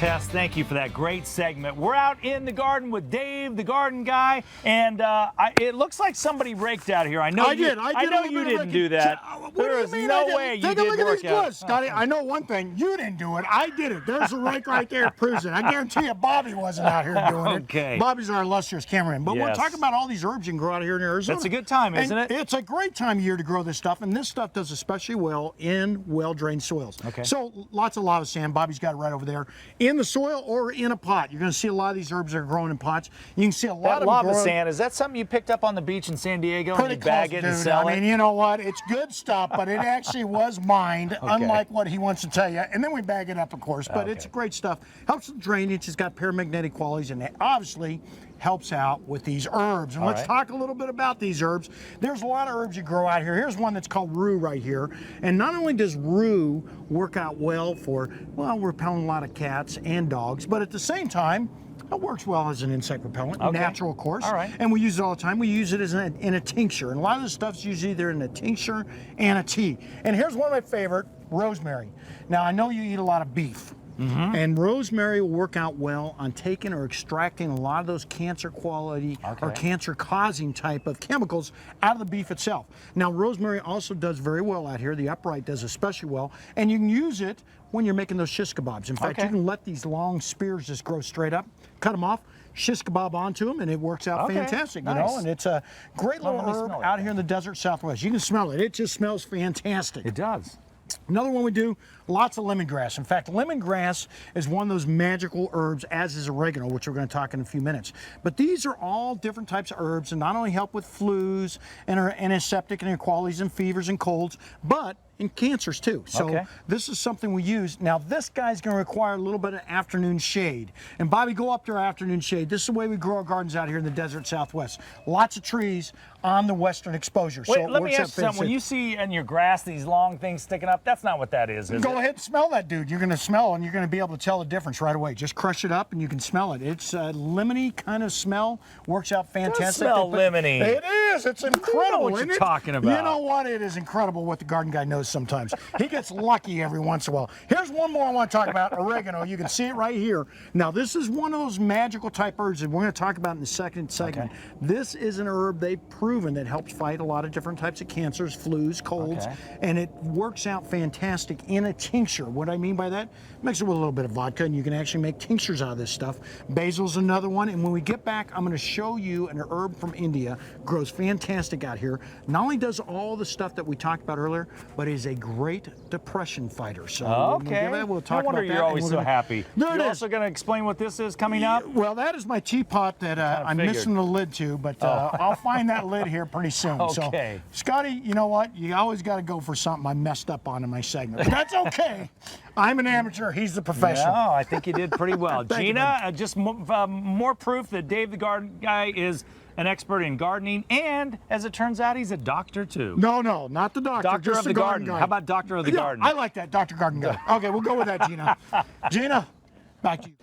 Tess, thank you for that great segment. We're out in the garden with Dave, the garden guy, and it looks like somebody raked out here. I know you didn't do that. There is no way you did work out. Take a look at these woods, Scotty. I know one thing. You didn't do it. I did it. There's a rake right there that proves it. I guarantee you Bobby wasn't out here doing it. Okay. Bobby's our illustrious cameraman. But we're talking about all these herbs you can grow out here in Arizona. That's a good time, isn't it? It's a great time of year to grow this stuff, and this stuff does especially well in well-drained soils. Okay. So lots of lava sand. Bobby's got it right over there. In the soil or in a pot. You're going to see a lot of these herbs that are growing in pots. You can see a lot of lava sand, is that something you picked up on the beach in San Diego and you bag it and sell it? I mean, you know what? It's good stuff, but it actually was mined, unlike what he wants to tell you. And then we bag it up, of course, but it's great stuff. Helps with drainage. It's got paramagnetic qualities, and it obviously helps out with these herbs. And let's talk a little bit about these herbs. There's a lot of herbs you grow out here. Here's one that's called rue right here. And not only does rue work out well for, well, repelling a lot of cats and dogs, but at the same time, it works well as an insect repellent, natural, of course. And we use it all the time. We use it as in a tincture. And a lot of the stuff's usually either in a tincture and a tea. And here's one of my favorite, rosemary. Now, I know you eat a lot of beef. And rosemary will work out well on taking or extracting a lot of those cancer quality or cancer causing type of chemicals out of the beef itself. Now, rosemary also does very well out here. The upright does especially well. And you can use it when you're making those shish kebabs. In fact, you can let these long spears just grow straight up, cut them off, shish kebab onto them, and it works out fantastic, you know, and it's a great little herb out here in the desert Southwest. You can smell it. It just smells fantastic. It does. Another one we do, lots of lemongrass. In fact, lemongrass is one of those magical herbs, as is oregano, which we're going to talk in a few minutes. But these are all different types of herbs and not only help with flus and are antiseptic in their qualities and fevers and colds, but in cancers too. So this is something we use. Now this guy's going to require a little bit of afternoon shade. And Bobby, go up to our afternoon shade. This is the way we grow our gardens out here in the desert Southwest. Lots of trees on the western exposure. Wait, let me ask you something. When you see in your grass these long things sticking up, that's not what that is it? Go ahead and smell that, dude. You're going to smell and you're going to be able to tell the difference right away. Just crush it up and you can smell it. It's a lemony kind of smell. Works out fantastic. It smell lemony. It is. It's incredible. You know what you're talking about. You know what? It is incredible what the garden guy knows sometimes. He gets lucky every once in a while. Here's one more I want to talk about, oregano. You can see it right here. Now, this is one of those magical type herbs that we're going to talk about in the second segment. This is an herb they've proven that helps fight a lot of different types of cancers, flus, colds, and it works out fantastic in a tincture. What I mean by that, mix it with a little bit of vodka, and you can actually make tinctures out of this stuff. Basil's another one, and when we get back, I'm going to show you an herb from India. Grows fantastic out here. Not only does all the stuff that we talked about earlier, but is a great depression fighter. So we'll talk about that. You're always so happy. You're also going to explain what this is coming up? Well, that is my teapot that I'm missing the lid to, but I'll find that lid here pretty soon. So, Scotty, you know what? You always got to go for something I messed up on in my segment. But that's okay. I'm an amateur. He's the professional. No, I think you did pretty well. Gina, just more proof that Dave the garden guy is an expert in gardening, and as it turns out, he's a doctor too. No, not the doctor. Doctor of the garden. Guy. How about doctor of the garden? I like that, Dr. Garden Guy. Okay, we'll go with that, Gina. Gina, back to you.